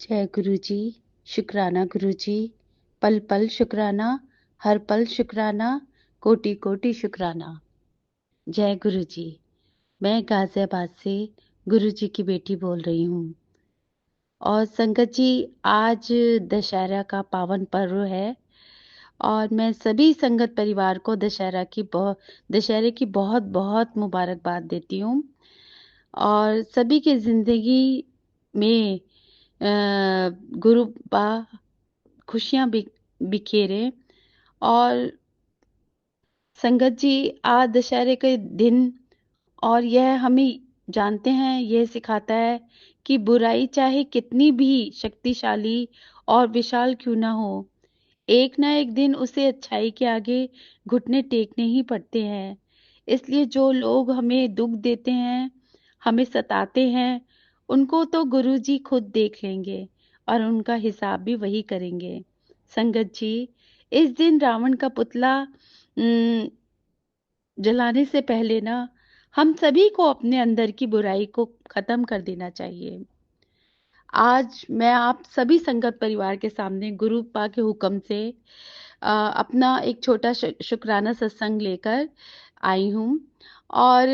जय गुरु जी। शुक्राना गुरु जी। पल पल शुक्राना, हर पल शुक्राना, कोटि कोटि शुक्राना। जय गुरु जी। मैं गाजियाबाद से गुरु जी की बेटी बोल रही हूँ। और संगत जी, आज दशहरा का पावन पर्व है और मैं सभी संगत परिवार को दशहरे की बहुत बहुत मुबारकबाद देती हूँ। और सभी की जिंदगी में गुरु बा खुशियाँ बिखेरे। और संगत जी, आज दशहरे के दिन और यह हमें जानते हैं, यह सिखाता है कि बुराई चाहे कितनी भी शक्तिशाली और विशाल क्यों ना हो, एक ना एक दिन उसे अच्छाई के आगे घुटने टेकने ही पड़ते हैं। इसलिए जो लोग हमें दुख देते हैं, हमें सताते हैं, उनको तो गुरुजी खुद देख लेंगे और उनका हिसाब भी वही करेंगे। संगत जी, इस दिन रावण का पुतला जलाने से पहले ना हम सभी को अपने अंदर की बुराई को खत्म कर देना चाहिए। आज मैं आप सभी संगत परिवार के सामने गुरु पा के हुक्म से अपना एक छोटा शुक्राना सत्संग लेकर आई हूँ। और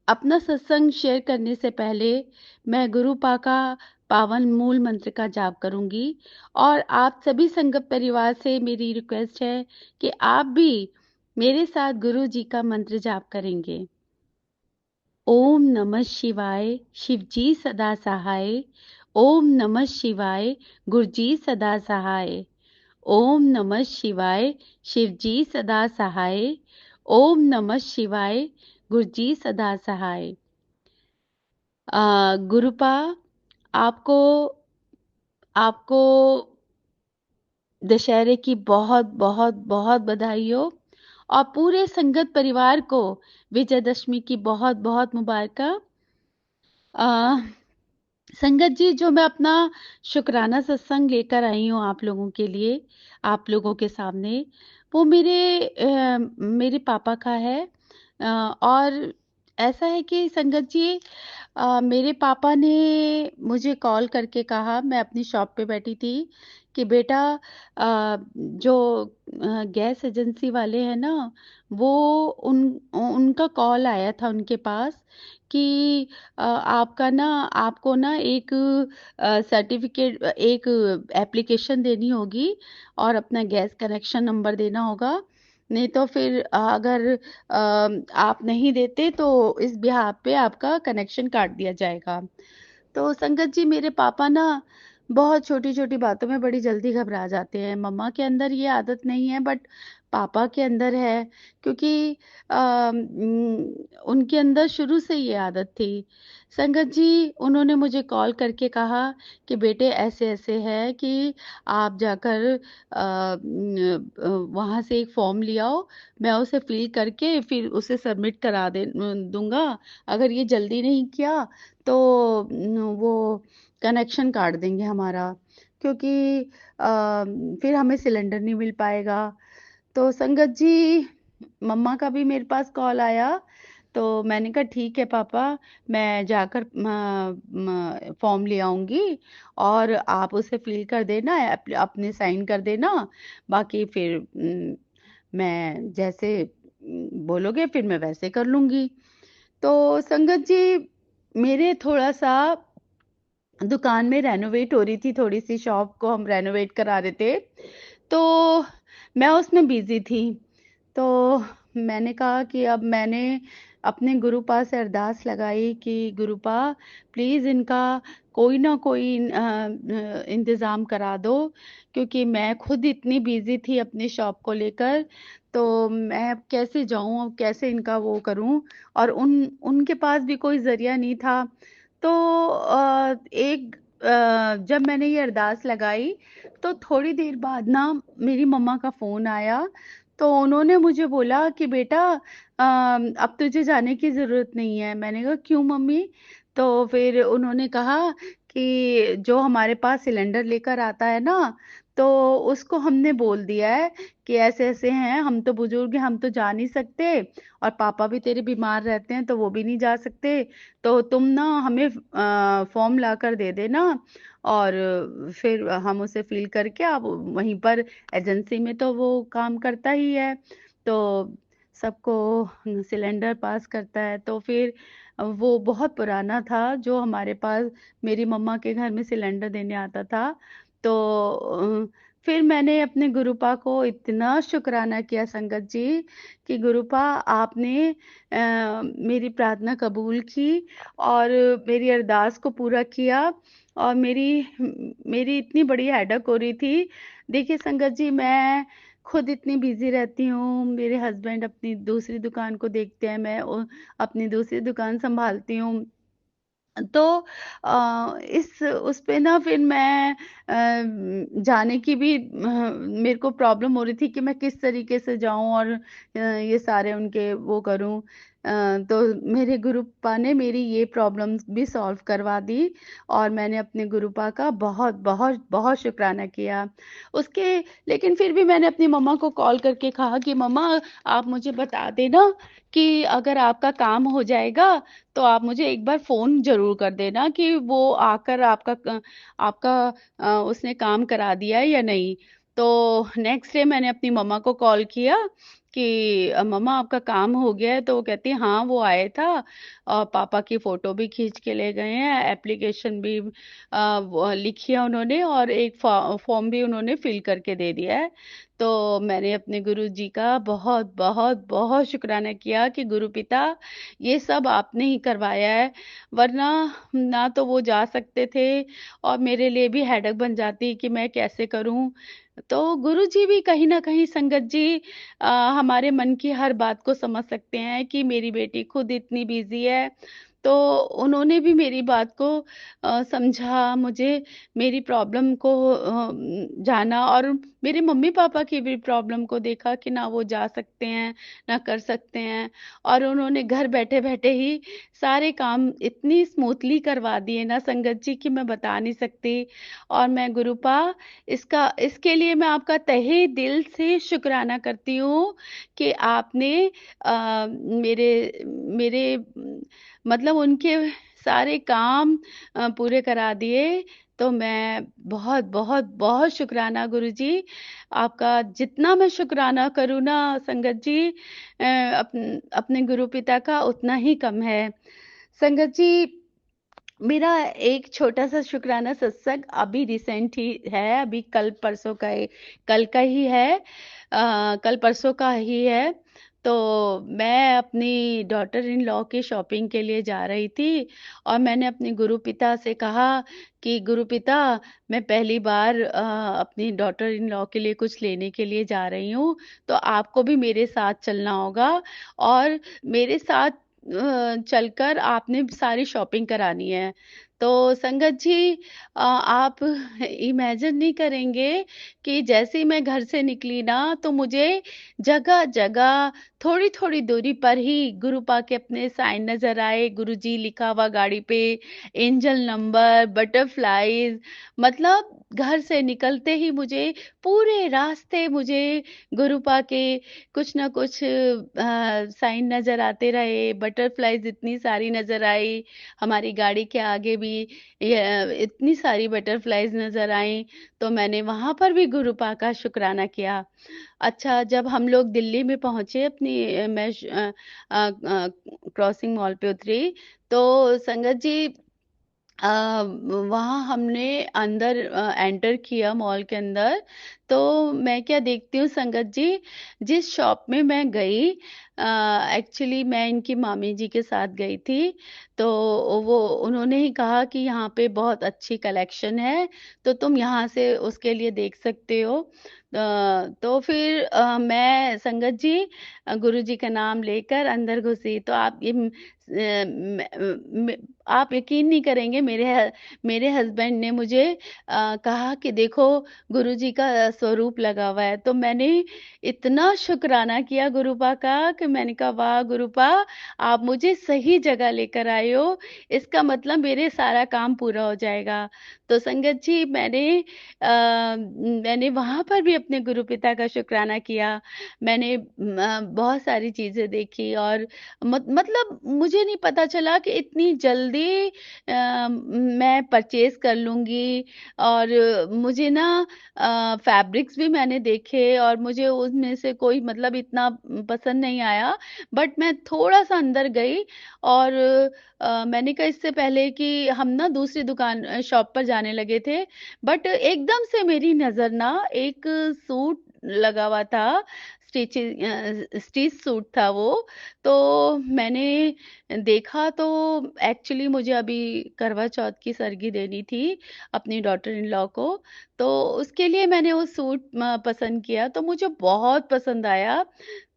अपना सत्संग शेयर करने से पहले मैं गुरु पा का पावन मूल मंत्र का जाप करूंगी। और आप सभी संगत परिवार से मेरी रिक्वेस्ट है कि आप भी मेरे साथ गुरु जी का मंत्र जाप करेंगे। ओम नमः शिवाय, शिवजी सदा सहाय। ओम नमः शिवाय, गुरुजी सदा सहाय। ओम नमः शिवाय, शिवजी सदा सहाय। ओम नमः शिवाय, गुरुजी सदा सहाय। गुरुपा, आपको आपको दशहरे की बहुत बहुत बहुत बधाई हो और पूरे संगत परिवार को विजयदशमी की बहुत बहुत मुबारक। संगत जी, जो मैं अपना शुक्राना सत्संग लेकर आई हूँ आप लोगों के लिए, आप लोगों के सामने, वो मेरे पापा का है। और ऐसा है कि संगत जी, मेरे पापा ने मुझे कॉल करके कहा, मैं अपनी शॉप पे बैठी थी, कि बेटा, जो गैस एजेंसी वाले हैं ना, वो उन उनका कॉल आया था उनके पास कि आपका ना आपको ना एक सर्टिफिकेट, एक एप्लीकेशन देनी होगी और अपना गैस कनेक्शन नंबर देना होगा। नहीं तो फिर अगर आप नहीं देते तो इस बिहाफ पे आपका कनेक्शन काट दिया जाएगा। तो संगत जी, मेरे पापा ना बहुत छोटी छोटी बातों में बड़ी जल्दी घबरा जाते हैं। मम्मा के अंदर ये आदत नहीं है, बट पापा के अंदर है, क्योंकि उनके अंदर शुरू से ये आदत थी। संगत जी, उन्होंने मुझे कॉल करके कहा कि बेटे, ऐसे ऐसे है कि आप जाकर वहाँ से एक फॉर्म ले आओ, मैं उसे फिल करके फिर उसे सबमिट करा दूंगा। अगर ये जल्दी नहीं किया तो वो कनेक्शन काट देंगे हमारा, क्योंकि फिर हमें सिलेंडर नहीं मिल पाएगा। तो संगत जी, मम्मा का भी मेरे पास कॉल आया, तो मैंने कहा ठीक है पापा, मैं जाकर फॉर्म ले आऊंगी और आप उसे फिल कर देना, अपने साइन कर देना। बाकी फिर मैं जैसे बोलोगे फिर मैं वैसे कर लूंगी। तो संगत जी, मेरे थोड़ा सा दुकान में रेनोवेट हो रही थी, थोड़ी सी शॉप को हम रेनोवेट करा रहे थे, तो मैं उसमें बिजी थी। तो मैंने कहा कि अब मैंने अपने गुरुपा से अरदास लगाई कि गुरुपा, प्लीज़ इनका कोई ना कोई इंतज़ाम करा दो, क्योंकि मैं खुद इतनी बिजी थी अपनी शॉप को लेकर। तो मैं अब कैसे जाऊं, अब कैसे इनका वो करूं, और उनके पास भी कोई जरिया नहीं था। तो जब मैंने ये अरदास लगाई, तो थोड़ी देर बाद ना मेरी मम्मा का फोन आया। तो उन्होंने मुझे बोला कि बेटा, अब तुझे जाने की जरूरत नहीं है। मैंने कहा क्यों मम्मी? तो फिर उन्होंने कहा कि जो हमारे पास सिलेंडर लेकर आता है ना, तो उसको हमने बोल दिया है कि ऐसे-ऐसे हैं, हम तो बुजुर्ग हैं, हम तो जा नहीं सकते और पापा भी तेरे बीमार रहते हैं, तो वो भी नहीं जा सकते। तो तुम ना हमें फॉर्म लाकर दे देना और फिर हम उसे फिल करके आप वहीं पर एजेंसी में तो वो काम करता ही है, तो सबको सिलेंडर पास करता है। तो फिर वो बहुत पुराना था जो हमारे पास मेरी मम्मा के घर में सिलेंडर देने आता था। तो फिर मैंने अपने गुरुपा को इतना शुक्राना किया संगत जी कि गुरुपा आपने मेरी प्रार्थना कबूल की और मेरी अरदास को पूरा किया और मेरी इतनी बड़ी हेडेक हो रही थी। देखिए संगत जी, मैं खुद इतनी बिजी रहती हूँ, मेरे हस्बैंड अपनी दूसरी दुकान को देखते हैं, मैं अपनी दूसरी दुकान संभालती हूँ। तो इस उस पे ना फिर मैं जाने की भी मेरे को प्रॉब्लम हो रही थी कि मैं किस तरीके से जाऊं और ये सारे उनके वो करूं। तो मेरे गुरुपा ने मेरी ये प्रॉब्लम्स भी सॉल्व करवा दी और मैंने अपने गुरुपा का बहुत बहुत बहुत शुक्राना किया उसके। लेकिन फिर भी मैंने अपनी मम्मा को कॉल करके कहा कि मम्मा, आप मुझे बता देना कि अगर आपका काम हो जाएगा तो आप मुझे एक बार फोन जरूर कर देना कि वो आकर आपका उसने काम करा दिया है या नहीं। तो नेक्स्ट डे मैंने अपनी मम्मा को कॉल किया कि मम्मा, आपका काम हो गया है? तो वो कहती है हाँ, वो आए था और पापा की फोटो भी खींच के ले गए हैं, एप्लीकेशन भी वो लिखी है उन्होंने और एक फॉर्म भी उन्होंने फिल करके दे दिया है। तो मैंने अपने गुरु जी का बहुत बहुत बहुत शुक्राना किया कि गुरु पिता, ये सब आपने ही करवाया है, वरना ना तो वो जा सकते थे और मेरे लिए भी हेडेक बन जाती कि मैं कैसे करूं। तो गुरु जी भी कहीं ना कहीं संगत जी हमारे मन की हर बात को समझ सकते हैं कि मेरी बेटी खुद इतनी बिजी है। तो उन्होंने भी मेरी बात को समझा, मुझे मेरी प्रॉब्लम को जाना और मेरे मम्मी पापा की भी प्रॉब्लम को देखा कि ना वो जा सकते हैं ना कर सकते हैं, और उन्होंने घर बैठे बैठे ही सारे काम इतनी स्मूथली करवा दिए ना संगत जी कि मैं बता नहीं सकती। और मैं गुरुपा, इसका इसके लिए मैं आपका तहे दिल से शुक्राना करती हूँ कि आपने मेरे मेरे मतलब उनके सारे काम पूरे करा दिए। तो मैं बहुत बहुत बहुत शुक्राना गुरुजी, आपका जितना मैं शुक्राना करूँ ना संगत जी, अपने गुरु पिता का उतना ही कम है। संगत जी, मेरा एक छोटा सा शुक्राना सत्संग अभी रिसेंट ही है, अभी कल का ही है, कल परसों का ही है। तो मैं अपनी डॉटर इन लॉ की शॉपिंग के लिए जा रही थी और मैंने अपने गुरु पिता से कहा कि गुरु पिता, मैं पहली बार अपनी डॉटर इन लॉ के लिए कुछ लेने के लिए जा रही हूँ, तो आपको भी मेरे साथ चलना होगा और मेरे साथ चलकर आपने सारी शॉपिंग करानी है। तो संगत जी, आप इमेजिन नहीं करेंगे कि जैसे ही मैं घर से निकली ना, तो मुझे जगह जगह थोड़ी थोड़ी दूरी पर ही गुरुपा के अपने साइन नजर आए, गुरुजी लिखा हुआ गाड़ी पे, एंजल नंबर, बटरफ्लाईज। मतलब घर से निकलते ही मुझे पूरे रास्ते मुझे गुरुपा के कुछ ना कुछ साइन नजर आते रहे, बटरफ्लाईज इतनी सारी नजर आई, हमारी गाड़ी के आगे भी इतनी सारी बटरफ्लाईज नजर आई। तो मैंने वहां पर भी गुरुपा का शुक्राना किया। अच्छा, जब हम लोग दिल्ली में पहुंचे अपनी मैं क्रॉसिंग मॉल पे उतरी, तो संगत जी वहाँ हमने अंदर एंटर किया मॉल के अंदर। तो मैं क्या देखती हूँ संगत जी, जिस शॉप में मैं गई, एक्चुअली मैं इनकी मामी जी के साथ गई थी। तो वो उन्होंने ही कहा कि यहाँ पे बहुत अच्छी कलेक्शन है, तो तुम यहाँ से उसके लिए देख सकते हो। तो फिर मैं संगत जी गुरु जी का नाम लेकर अंदर घुसी, तो आप ये आप यकीन नहीं करेंगे, मेरे हस्बैंड ने मुझे कहा कि देखो, गुरुजी का स्वरूप लगा हुआ है। तो मैंने इतना शुक्राना किया गुरुपा का कि मैंने कहा वाह गुरुपा, आप मुझे सही जगह लेकर आए हो, इसका मतलब मेरे सारा काम पूरा हो जाएगा। तो संगत जी, मैंने वहां पर भी अपने गुरु पिता का शुक्राना किया। मैंने बहुत सारी चीजें देखी, और मतलब मुझे नहीं पता चला कि इतनी जल्दी मैं परचेज कर लूंगी। और मुझे ना फैब्रिक्स भी मैंने देखे, और मुझे उनमें से कोई मतलब इतना पसंद नहीं आया। बट मैं थोड़ा सा अंदर गई, और मैंने कहा इससे पहले कि हम ना दूसरी दुकान शॉप पर जाने लगे थे, बट एकदम से मेरी नजर ना एक सूट लगा हुआ था, स्टिच सूट था वो। तो मैंने देखा, तो एक्चुअली मुझे अभी करवा चौथ की सरगी देनी थी अपनी डॉटर इन लॉ को। तो उसके लिए मैंने वो सूट पसंद किया, तो मुझे बहुत पसंद आया।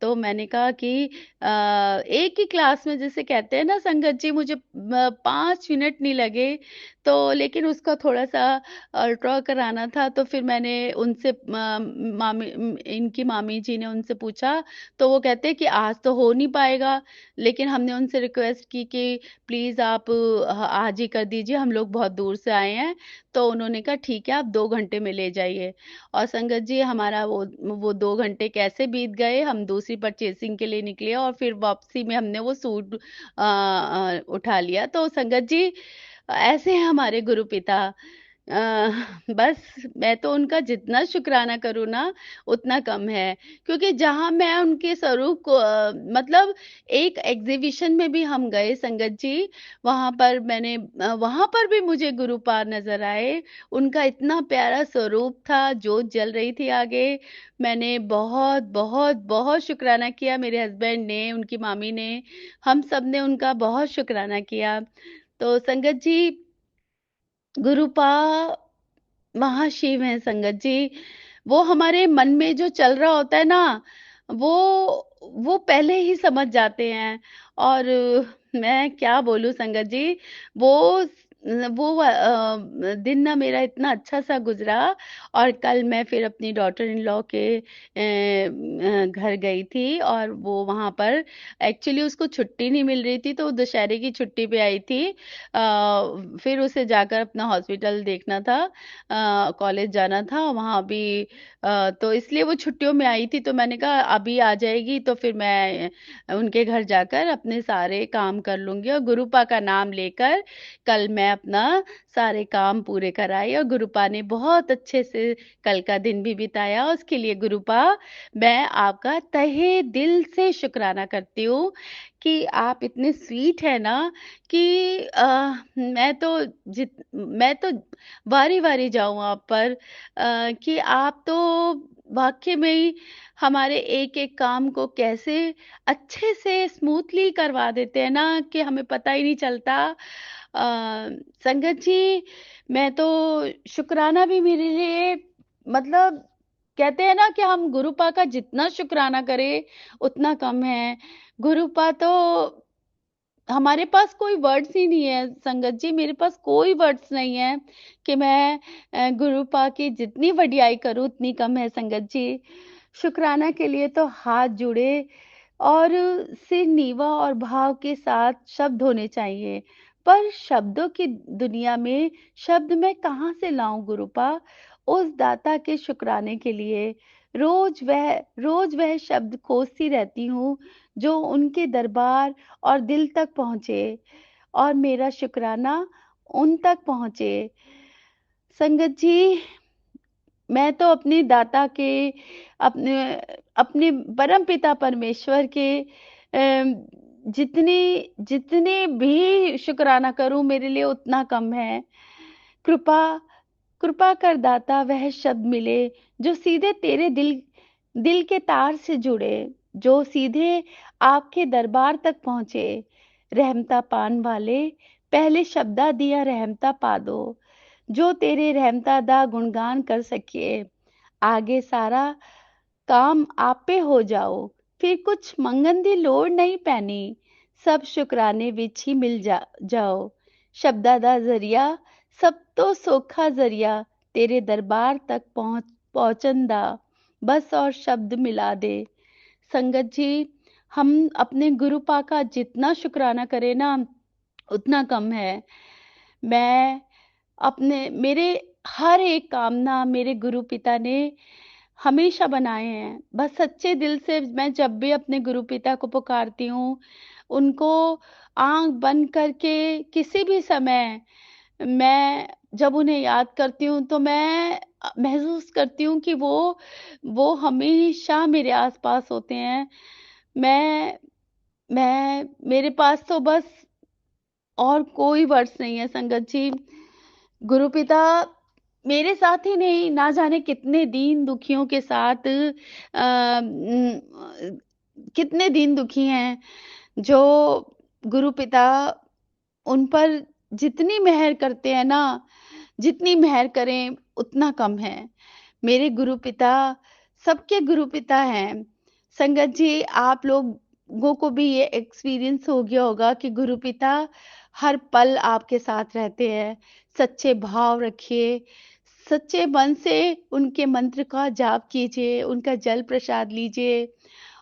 तो मैंने कहा कि एक ही क्लास में, जैसे कहते हैं ना संगत जी, मुझे 5 मिनट नहीं लगे। तो लेकिन उसका थोड़ा सा अल्ट्रा कराना था, तो फिर मैंने उनसे इनकी मामी जी ने उनसे पूछा। तो वो कहते हैं कि आज तो हो नहीं पाएगा, लेकिन हमने उनसे रिक्वेस्ट की कि प्लीज आप आज ही कर दीजिए, हम लोग बहुत दूर से आए हैं। तो उन्होंने कहा ठीक है, आप 2 घंटे में ले जाइए। और संगत जी, हमारा वो 2 घंटे कैसे बीत गए, हम दूसरी परचेसिंग के लिए निकले, और फिर वापसी में हमने वो सूट उठा लिया। तो संगत जी, ऐसे हैं हमारे गुरु पिता। बस मैं तो उनका जितना शुक्राना करूँ ना, उतना कम है। क्योंकि जहां मैं उनके स्वरूप को मतलब एक एग्जीबिशन में भी हम गए संगत जी, वहां पर भी मुझे गुरुपाद नजर आए। उनका इतना प्यारा स्वरूप था, जोत जल रही थी आगे। मैंने बहुत बहुत बहुत शुक्राना किया, मेरे हस्बैंड ने, उनकी मामी ने, हम सब ने उनका बहुत शुक्राना किया। तो संगत जी, गुरुपा महाशिव है संगत जी। वो हमारे मन में जो चल रहा होता है ना, वो वो पहले ही समझ जाते हैं। और मैं क्या बोलूं संगत जी, वो दिन ना मेरा इतना अच्छा सा गुजरा। और कल मैं फिर अपनी डॉटर इन लॉ के घर गई थी, और वो वहां पर एक्चुअली उसको छुट्टी नहीं मिल रही थी, तो वो दशहरे की छुट्टी पे आई थी। फिर उसे जाकर अपना हॉस्पिटल देखना था, कॉलेज जाना था वहां भी। तो इसलिए वो छुट्टियों में आई थी, तो मैंने कहा अभी आ जाएगी तो फिर मैं उनके घर जाकर अपने सारे काम कर लूंगी, और गुरुपा का नाम लेकर कल मैं अपना सारे काम पूरे कराए। और गुरुपा ने बहुत अच्छे से कल का दिन भी बिताया। उसके लिए गुरुपा, मैं आपका तहे दिल से शुक्राना करती हूँ कि आप इतने स्वीट है ना, कि मैं तो वारी वारी जाऊं आप पर, कि आप तो वाकई में ही हमारे एक एक काम को कैसे अच्छे से स्मूथली करवा देते हैं ना, कि हमें पता ही नहीं चलता। संगत जी, मैं तो शुक्राना भी मेरे लिए, मतलब कहते हैं ना कि हम गुरुपा का जितना शुक्राना करें उतना कम है। गुरुपा तो, हमारे पास कोई वर्ड्स ही नहीं है संगत जी, मेरे पास कोई वर्ड्स नहीं है कि मैं गुरुपा की जितनी वडियाई करूं उतनी कम है संगत जी। शुक्राना के लिए तो हाथ जुड़े और सिर नीवा और भाव के साथ शब्द होने चाहिए। पर शब्दों की दुनिया में शब्द मैं कहाँ से लाऊं गुरुपा, उस दाता के शुक्राने के लिए रोज वह शब्द खोजती रहती हूँ जो उनके दरबार और दिल तक पहुंचे, और मेरा शुक्राना उन तक पहुंचे। संगत जी, मैं तो अपने दाता के, अपने अपने परम पिता परमेश्वर के जितने जितने भी शुक्राना करूं मेरे लिए उतना कम है। कृपा कृपा कर दाता वह शब्द मिले जो सीधे तेरे दिल के तार से जुड़े, जो सीधे आपके दरबार तक पहुंचे। रहमता पान वाले, पहले शब्दा दिया रहमता पा दो, जो तेरे रहमता दा गुणगान कर सके। आगे सारा काम आप पे हो जाओ, फिर कुछ मंगन दी लोड़ नहीं पैनी, सब शुक्राने विच ही जाओ। शब्दा दा जरिया सब तो सोखा जरिया तेरे दरबार तक पहुंचंदा, बस और शब्द मिला दे। संगत जी, हम अपने गुरुपा का जितना शुक्राना करें ना, उतना कम है। मैं मेरे हर एक कामना मेरे गुरु पिता ने हमेशा बनाए हैं। बस सच्चे दिल से मैं जब भी अपने गुरु पिता को पुकारती हूँ, उनको आँख बंद करके किसी भी समय मैं जब उन्हें याद करती हूँ, तो मैं महसूस करती हूँ कि वो हमेशा मेरे आस-पास होते हैं। मैं मेरे पास तो बस और कोई वर्ड्स नहीं है संगत जी। गुरु पिता मेरे साथ ही नहीं, ना जाने कितने दीन दुखियों के साथ कितने दीन दुखी हैं, जो गुरु पिता उन पर जितनी मेहर करते हैं ना, जितनी मेहर करें उतना कम है। मेरे गुरु पिता सबके गुरु पिता हैं। संगत जी, आप लोगों को भी ये एक्सपीरियंस हो गया होगा कि गुरु पिता हर पल आपके साथ रहते हैं। सच्चे भाव रखिए, सच्चे मन से उनके मंत्र का जाप कीजिए, उनका जल प्रसाद लीजिए।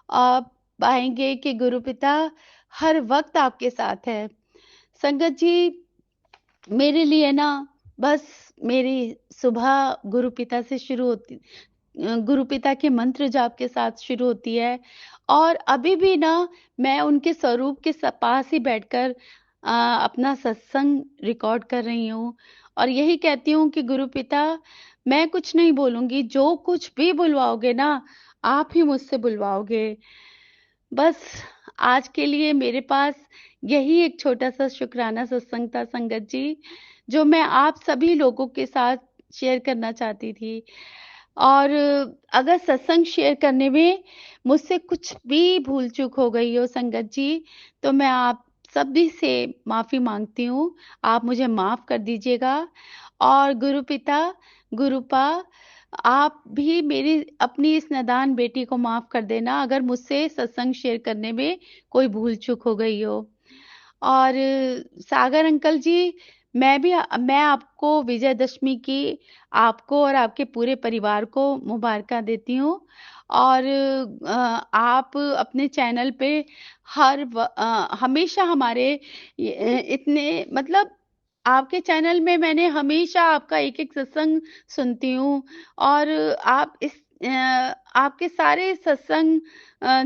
आप पाएंगे कि गुरु पिता हर वक्त आपके साथ है। संगत जी, मेरे लिए ना बस मेरी सुबह गुरुपिता से शुरू होती, गुरुपिता के मंत्र जाप के साथ शुरू होती है। और अभी भी ना मैं उनके स्वरूप के पास ही बैठकर अपना सत्संग रिकॉर्ड कर रही हूँ और यही कहती हूँ कि गुरुपिता, मैं कुछ नहीं बोलूंगी, जो कुछ भी बुलवाओगे ना, आप ही मुझसे बुलवाओगे। बस आज के लिए मेरे पास यही एक छोटा-सा शुक्राना सत्संग था संगत जी, जो मैं आप सभी लोगों के साथ शेयर करना चाहती थी। और अगर सत्संग शेयर करने में मुझसे कुछ भी भूल-चूक हो गई हो संगत जी, तो मैं आप सभी से माफ़ी माँगती हूँ। आप मुझे माफ़ कर दीजिएगा और गुरुपिता, गुरुपा, आप भी मेरी अपनी इस नादान बेटी को माफ़ कर देना अगर मुझसे सत्संग शेयर करने में कोई भूल-चूक हो गई हो। और सागर अंकल जी, मैं आपको विजयदशमी की आपको और आपके पूरे परिवार को मुबारकाँ देती हूँ। और आप अपने चैनल पे हमेशा हमारे इतने मतलब आपके चैनल में मैंने हमेशा आपका एक-एक सत्संग सुनती हूँ और आप आपके सारे सत्संग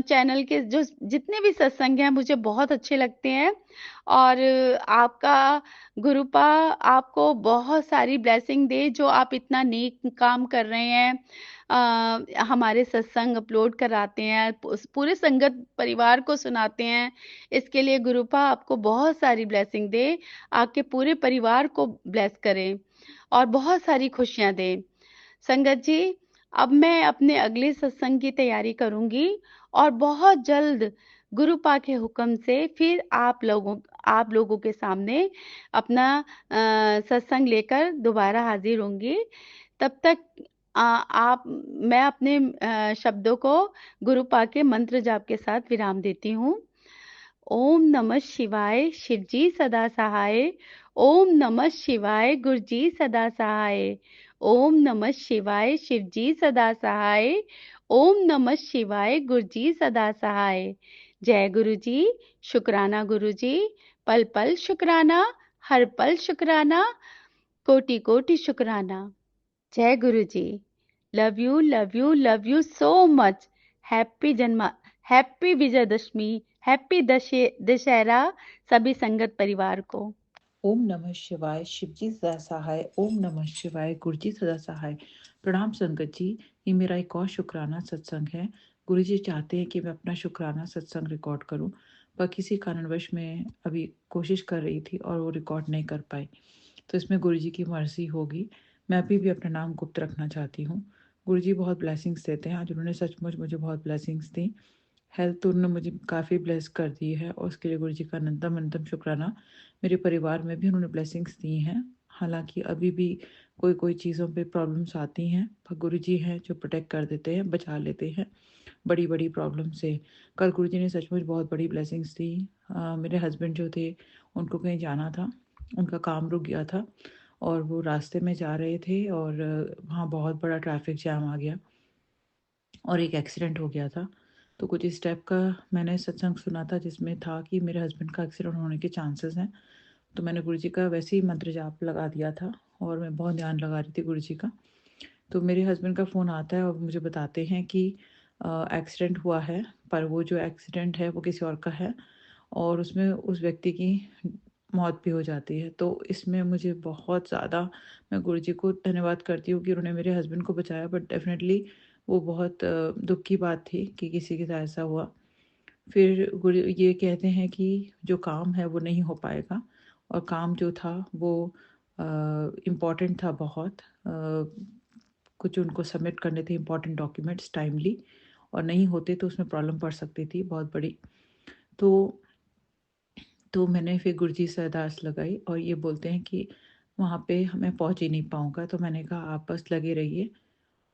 चैनल के जो जितने भी सत्संग हैं मुझे बहुत अच्छे लगते हैं। और आपका गुरुपा आपको बहुत सारी ब्लेसिंग दे, जो आप इतना नेक काम कर रहे हैं। हमारे सत्संग अपलोड कराते हैं, पूरे संगत परिवार को सुनाते हैं। इसके लिए गुरुपा आपको बहुत सारी ब्लेसिंग दे, आपके पूरे परिवार को ब्लेस करें और बहुत सारी खुशियाँ दे। संगत जी, अब मैं अपने अगले सत्संग की तैयारी करूँगी और बहुत जल्द गुरुपा के हुक्म से फिर आप लोगों के सामने अपना सत्संग लेकर दोबारा हाज़िर होंगी। तब तक मैं अपने शब्दों को गुरुपा के मंत्र जाप के साथ विराम देती हूँ। ओम नमः शिवाय, शिवजी सदा सहाय। ओम नमः शिवाय, गुरुजी सदा सहाय। ओम नमः शिवाय, शिवजी सदा सहाय। ओम नमः शिवाय, गुरुजी सदा सहाय। जय गुरुजी, शुक्राना गुरुजी, पल पल शुक्राना, हर पल शुक्राना, कोटि कोटि शुक्राना। जय Guruji. Love you, love you, love you so much. Happy जन्मा हैप्पी विजयदशमी, हैप्पी दशहरा सभी संगत परिवार को। ओम नमः शिवाय, शिवजी सदा सहाय। ओम नमः शिवाय, गुरुजी सदा सहाय। प्रणाम संगत जी, ये मेरा एक और शुक्राना सत्संग है। गुरु जी चाहते हैं कि मैं अपना शुक्राना सत्संग रिकॉर्ड करूं, पर किसी कारणवश मैं अभी कोशिश कर रही थी और वो रिकॉर्ड नहीं कर पाई। तो इसमें गुरु जी की मर्जी होगी। मैं अभी भी अपना नाम गुप्त रखना चाहती हूँ। गुरु जी बहुत ब्लेसिंग्स देते हैं। आज उन्होंने सचमुच मुझे बहुत ब्लेसिंग्स दी। हेल्थ तो उन्होंने मुझे काफ़ी ब्लेस कर दी है और उसके लिए गुरु जी का अनंतम अनंतम शुक्राना। मेरे परिवार में भी उन्होंने ब्लेसिंग्स दी हैं। हालांकि अभी भी कोई कोई चीज़ों पे प्रॉब्लम्स आती हैं, पर गुरु जी हैं जो प्रोटेक्ट कर देते हैं, बचा लेते हैं बड़ी बड़ी प्रॉब्लम से। कल गुरु जी ने सचमुच बहुत बड़ी ब्लेसिंग्स दी। मेरे हस्बैंड जो थे, उनको कहीं जाना था, उनका काम रुक गया था और वो रास्ते में जा रहे थे और वहाँ बहुत बड़ा ट्रैफ़िक जैम आ गया और एक एक्सीडेंट हो गया था। तो कुछ इस टाइप का मैंने सत्संग सुना था जिसमें था कि मेरे हस्बैंड का एक्सीडेंट होने के चांसेस हैं। तो मैंने गुरुजी का वैसे ही मंत्र जाप लगा दिया था और मैं बहुत ध्यान लगा रही थी गुरुजी का। तो मेरे हस्बैंड का फ़ोन आता है और मुझे बताते हैं कि एक्सीडेंट हुआ है, पर वो जो एक्सीडेंट है वो किसी और का है और उसमें उस व्यक्ति की मौत भी हो जाती है। तो इसमें मुझे बहुत ज़्यादा, मैं गुरुजी को धन्यवाद करती हूँ कि उन्होंने मेरे हस्बैंड को बचाया, बट डेफ़िनेटली वो बहुत दुःख की बात थी कि किसी के साथ ऐसा हुआ। फिर गुरु ये कहते हैं कि जो काम है वो नहीं हो पाएगा और काम जो था वो इम्पोर्टेंट था बहुत। कुछ उनको सबमिट करने थे इम्पोर्टेंट डॉक्यूमेंट्स टाइमली, और नहीं होते तो उसमें प्रॉब्लम पड़ सकती थी बहुत बड़ी। तो मैंने फिर गुरुजी से अरदास लगाई और ये बोलते हैं कि वहाँ पे मैं पहुँच ही नहीं पाऊँगा। तो मैंने कहा आप बस लगे रहिए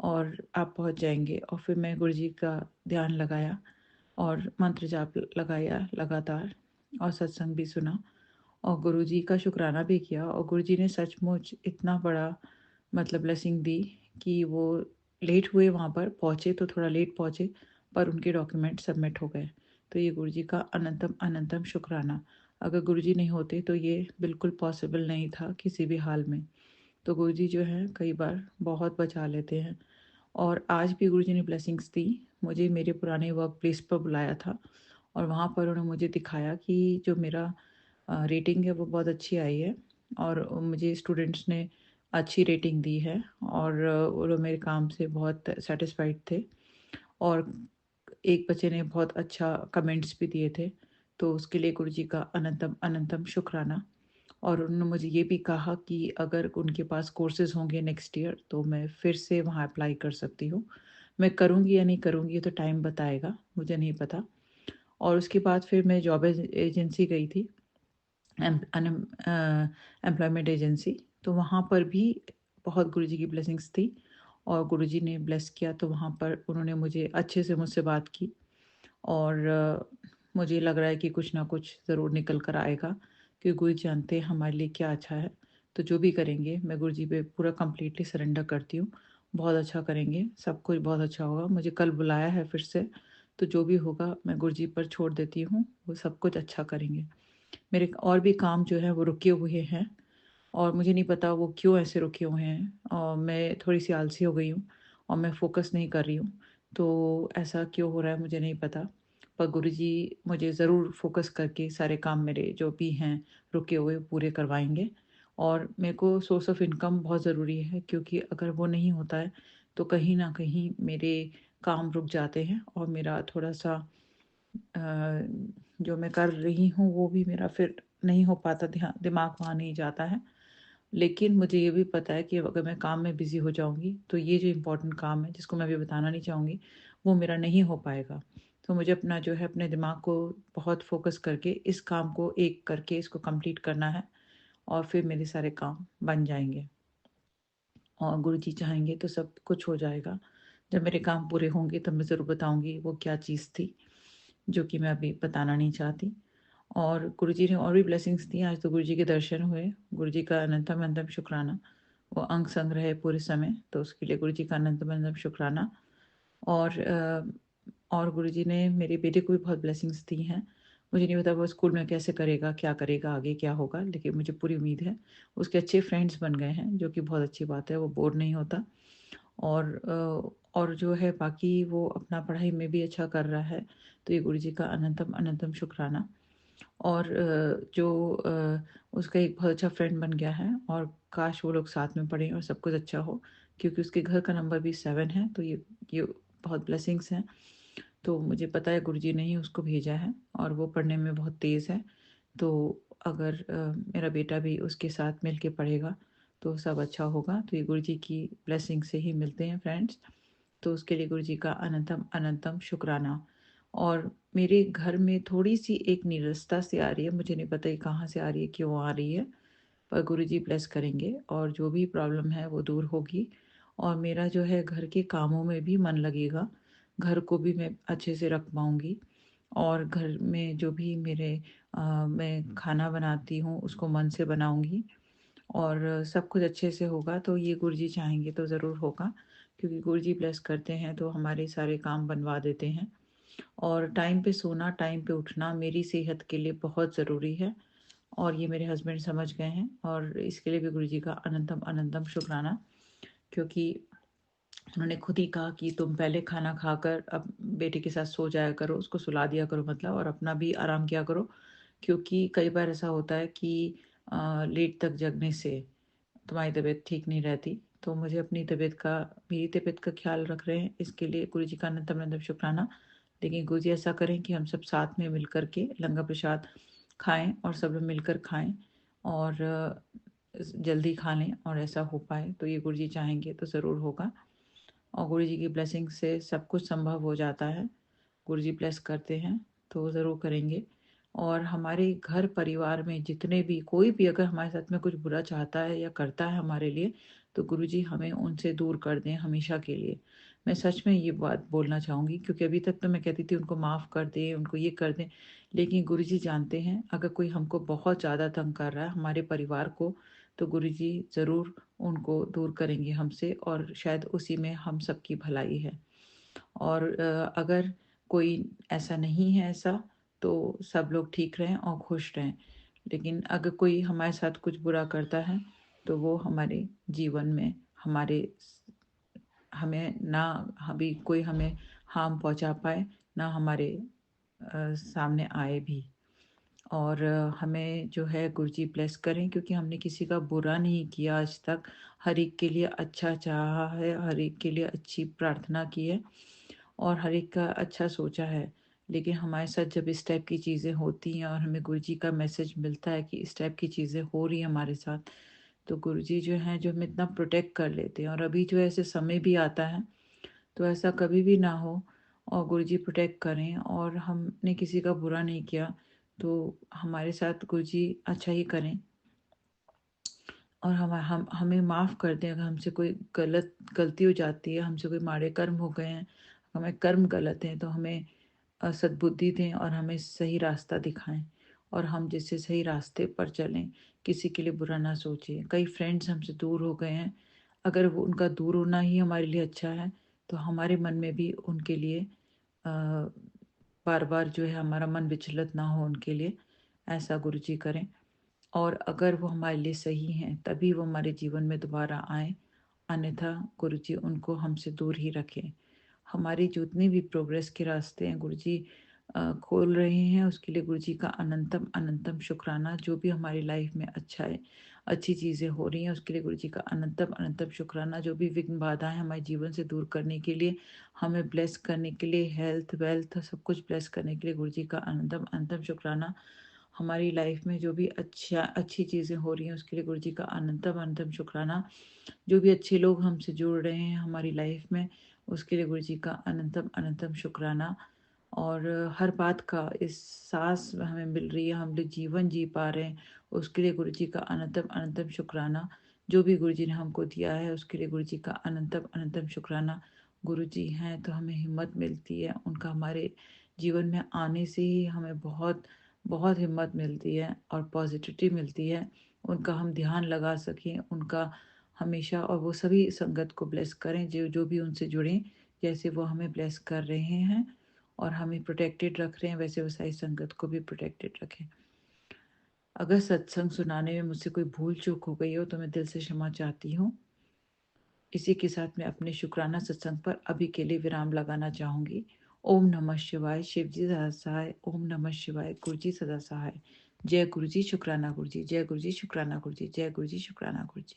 और आप पहुँच जाएँगे। और फिर मैं गुरुजी का ध्यान लगाया और मंत्र जाप लगाया लगातार और सत्संग भी सुना और गुरुजी का शुक्राना भी किया। और गुरुजी ने सचमुच इतना बड़ा मतलब ब्लेसिंग दी कि वो लेट हुए, वहाँ पर पहुँचे तो थोड़ा लेट पहुँचे, पर उनके डॉक्यूमेंट सबमिट हो गए। तो ये गुरुजी का अनंतम अनंतम शुक्राना। अगर गुरुजी नहीं होते तो ये बिल्कुल पॉसिबल नहीं था किसी भी हाल में। तो गुरुजी जो हैं कई बार बहुत बचा लेते हैं। और आज भी गुरुजी ने ब्लेसिंग्स दी। मुझे मेरे पुराने वर्क प्लेस पर बुलाया था और वहाँ पर उन्होंने मुझे दिखाया कि जो मेरा रेटिंग है वो बहुत अच्छी आई है और मुझे स्टूडेंट्स ने अच्छी रेटिंग दी है और वो लोग मेरे काम से बहुत सैटिस्फाइड थे और एक बच्चे ने बहुत अच्छा कमेंट्स भी दिए थे। तो उसके लिए गुरुजी का अनंतम अनंतम शुक्राना। और उन्होंने मुझे ये भी कहा कि अगर उनके पास कोर्सेज़ होंगे नेक्स्ट ईयर तो मैं फिर से वहाँ अप्लाई कर सकती हूँ। मैं करूँगी या नहीं करूँगी ये तो टाइम बताएगा, मुझे नहीं पता। और उसके बाद फिर मैं जॉब एजेंसी गई थी, एम्प्लॉयमेंट एजेंसी। तो वहाँ पर भी बहुत गुरुजी की ब्लेसिंग्स थी और गुरुजी ने ब्लेस किया। तो वहाँ पर उन्होंने मुझे अच्छे से मुझसे बात की और मुझे लग रहा है कि कुछ ना कुछ ज़रूर निकल कर आएगा क्योंकि गुरु जानते हैं हमारे लिए क्या अच्छा है। तो जो भी करेंगे मैं गुरुजी पे पूरा कंप्लीटली सरेंडर करती हूँ। बहुत अच्छा करेंगे, सब कुछ बहुत अच्छा होगा। मुझे कल बुलाया है फिर से, तो जो भी होगा मैं गुरुजी पर छोड़ देती हूँ, वो सब कुछ अच्छा करेंगे। मेरे और भी काम जो है वो रुके हुए हैं और मुझे नहीं पता वो क्यों ऐसे रुके हुए हैं और मैं थोड़ी-सी आलसी हो गई हूँ और मैं फ़ोकस नहीं कर रही हूँ। तो ऐसा क्यों हो रहा है मुझे नहीं पता। पर गुरुजी मुझे ज़रूर फ़ोकस करके सारे काम मेरे जो भी हैं रुके हुए पूरे करवाएँगे। और मेरे को सोर्स ऑफ इनकम बहुत ज़रूरी है क्योंकि अगर वो नहीं होता है तो कहीं न कहीं मेरे काम रुक जाते हैं और मेरा थोड़ा-सा जो मैं कर रही हूँ वो भी मेरा फिर नहीं हो पाता, दिमाग वहाँ नहीं जाता है। लेकिन मुझे ये भी पता है कि अगर मैं काम में बिज़ी हो जाऊँगी, तो ये जो इम्पोर्टेंट काम है, जिसको मैं अभी बताना नहीं चाहूँगी, वो मेरा नहीं हो पाएगा। तो मुझे अपना जो है अपने दिमाग को बहुत फ़ोकस करके इस काम को एक करके इसको कंप्लीट करना है और फिर मेरे सारे काम बन जाएँगे। और गुरुजी चाहेंगे तो सब कुछ हो जाएगा। जब मेरे काम पूरे होंगे तब मैं ज़रूर बताऊँगी वो क्या चीज़ थी, जो कि मैं अभी बताना नहीं चाहती। और गुरुजी ने और भी ब्लेसिंग्स दी। आज तो गुरुजी के दर्शन हुए। गुरुजी का अनंतम अनंतम शुक्राना। वो अंग संग रहे पूरे समय, तो उसके लिए गुरुजी का अनंतम अनंतम शुक्राना। और गुरुजी ने मेरे बेटे को भी बहुत ब्लेसिंग्स दी हैं। मुझे नहीं पता वो स्कूल में कैसे करेगा, क्या करेगा, आगे क्या होगा, लेकिन मुझे पूरी उम्मीद है। उसके अच्छे फ्रेंड्स बन गए हैं, जो कि बहुत अच्छी बात है, वो बोर नहीं होता। और और जो है बाकी वो अपना पढ़ाई में भी अच्छा कर रहा है। तो ये गुरुजी का अनंतम अनंतम शुक्राना। और उसका एक बहुत अच्छा फ्रेंड बन गया है और काश वो लोग साथ में पढ़ें और सब कुछ अच्छा हो क्योंकि उसके घर का नंबर भी 7 है। तो ये बहुत ब्लेसिंग्स हैं। तो मुझे पता है गुरुजी ने ही उसको भेजा है और वो पढ़ने में बहुत तेज़ है। तो अगर मेरा बेटा भी उसके साथ मिल के पढ़ेगा तो सब अच्छा होगा। तो ये गुरुजी की ब्लेसिंग से ही मिलते हैं फ्रेंड्स। तो उसके लिए गुरुजी का अनंतम अनंतम शुक्राना। और मेरे घर में थोड़ी-सी एक नीरसता सी आ रही है, मुझे नहीं पता ये कहाँ से आ रही है, क्यों आ रही है? पर गुरुजी ब्लेस करेंगे और जो भी प्रॉब्लम है वो दूर होगी और मेरा जो है घर के कामों में भी मन लगेगा। घर को भी मैं अच्छे से रख पाऊँगी और घर में जो भी मैं खाना बनाती हूँ उसको मन से बनाऊँगी और सब कुछ अच्छे से होगा, तो ये गुरुजी चाहेंगे तो ज़रूर होगा, क्योंकि गुरुजी ब्लेस करते हैं तो हमारे सारे काम बनवा देते हैं। और टाइम पे सोना, टाइम पे उठना मेरी सेहत के लिए बहुत ज़रूरी है, और ये मेरे हस्बैंड समझ गए हैं, और इसके लिए भी गुरुजी का अनंतम अनंतम शुक्राना, क्योंकि उन्होंने खुद ही कहा कि तुम पहले खाना खाकर अब बेटे के साथ सो जाया करो, उसको सुला दिया करो मतलब, और अपना भी आराम किया करो, क्योंकि कई बार ऐसा होता है कि लेट तक जगने से तुम्हारी तबीयत ठीक नहीं रहती। तो मुझे अपनी तबीयत का, मेरी तबीयत का ख्याल रख रहे हैं, इसके लिए गुरु जी का अनंतम अनंतम शुक्राना। लेकिन गुरु जी ऐसा करें कि हम सब साथ में मिल कर के लंगर प्रसाद खाएं, और सब लोग मिलकर खाएं, और जल्दी खा लें, और ऐसा हो पाए तो ये गुरु जी चाहेंगे तो ज़रूर होगा। और गुरु जी की ब्लेसिंग से सब कुछ संभव हो जाता है। गुरु जी ब्लेस करते हैं तो ज़रूर करेंगे। और हमारे घर परिवार में जितने भी, कोई भी अगर हमारे साथ में कुछ बुरा चाहता है या करता है हमारे लिए, तो गुरु जी हमें उनसे दूर कर दें हमेशा के लिए। मैं सच में ये बात बोलना चाहूँगी, क्योंकि अभी तक तो मैं कहती थी उनको माफ़ कर दें, उनको ये कर दें, लेकिन गुरु जी जानते हैं अगर कोई हमको बहुत ज़्यादा तंग कर रहा है, हमारे परिवार को, तो गुरु जी ज़रूर उनको दूर करेंगे हमसे, और शायद उसी में हम सबकी भलाई है। और अगर कोई ऐसा नहीं है ऐसा, तो सब लोग ठीक रहें और खुश रहें। लेकिन अगर कोई हमारे साथ कुछ बुरा करता है, तो वो हमारे जीवन में हमारे हमें ना, अभी कोई हमें हार्म पहुंचा पाए, ना हमारे सामने आए भी। और हमें जो है गुरुजी ब्लेस करें, क्योंकि हमने किसी का बुरा नहीं किया आज तक, हर एक के लिए अच्छा चाहा है, हर एक के लिए अच्छी प्रार्थना की है, और हर एक का अच्छा सोचा है। लेकिन हमारे साथ जब इस टाइप की चीज़ें होती हैं और हमें गुरुजी का मैसेज मिलता है कि इस टाइप की चीज़ें हो रही हैं हमारे साथ, तो गुरुजी जो हैं जो हमें इतना प्रोटेक्ट कर लेते हैं। और अभी जो ऐसे समय भी आता है, तो ऐसा कभी भी ना हो, और गुरुजी प्रोटेक्ट करें, और हमने किसी का बुरा नहीं किया तो हमारे साथ गुरुजी अच्छा ही करें, और हम हमें माफ़ कर दें। अगर हमसे कोई गलती हो जाती है, हमसे कोई माड़े कर्म हो गए हैं, हमें कर्म गलत हैं, तो हमें सद्बुद्धि दें और हमें सही रास्ता दिखाएं, और हम जिससे सही रास्ते पर चलें, किसी के लिए बुरा ना सोचें। कई फ्रेंड्स हमसे दूर हो गए हैं, अगर वो उनका दूर होना ही हमारे लिए अच्छा है, तो हमारे मन में भी उनके लिए बार बार जो है हमारा मन विचलित ना हो उनके लिए, ऐसा गुरु जी करें। और अगर वो हमारे लिए सही हैं, तभी वो हमारे जीवन में दोबारा आए, अन्यथा गुरु जी उनको हमसे दूर ही रखें। हमारी जितनी भी प्रोग्रेस के रास्ते हैं गुरु जी खोल रहे हैं, उसके लिए गुरु जी का अनंतम अनंतम शुक्राना। जो भी हमारी लाइफ में अच्छा है, अच्छी चीज़ें हो रही हैं, उसके लिए गुरु जी का अनंतम अनंतम शुक्राना। जो भी विघ्न बाधाएं हमारे जीवन से दूर करने के लिए, हमें ब्लेस करने के लिए, हेल्थ वेल्थ सब कुछ ब्लेस करने के लिए गुरु जी का अनंतम अनंतम शुक्राना। हमारी लाइफ में जो भी अच्छी चीज़ें हो रही हैं, उसके लिए गुरु जी का अनंतम अनंतम शुक्राना। जो भी अच्छे लोग हमसे जुड़ रहे हैं हमारी लाइफ में, उसके लिए गुरु जी का अनंतम अनंतम शुक्राना। और हर बात का, इस सांस हमें मिल रही है, हम लोग जीवन जी पा रहे हैं, उसके लिए गुरु जी का अनंतम अनंतम शुक्राना। जो भी गुरु जी ने हमको दिया है, उसके लिए गुरु जी का अनंतम अनंतम शुक्राना। गुरु जी हैं तो हमें हिम्मत मिलती है, उनका हमारे जीवन में आने से ही हमें बहुत बहुत हिम्मत मिलती है और पॉजिटिविटी मिलती है। उनका हम ध्यान लगा सकें, उनका हमेशा, और वो सभी संगत को ब्लेस करें जो जो भी उनसे जुड़ें, जैसे वो हमें ब्लेस कर रहे हैं और हमें प्रोटेक्टेड रख रहे हैं, वैसे वो सारी संगत को भी प्रोटेक्टेड रखें। अगर सत्संग सुनाने में मुझसे कोई भूल चूक हो गई हो तो मैं दिल से क्षमा चाहती हूँ। इसी के साथ मैं अपने शुक्राना सत्संग पर अभी के लिए विराम लगाना चाहूँगी। ओम नमः शिवाय। शिव जी सदा सहाय। ओम नमः शिवाय। गुरु जी सदा सहाय। जय गुरु जी, शुक्राना गुरु जी। जय गुरु जी, शुक्राना गुरु जी। जय गुरु जी, शुक्राना गुरु जी।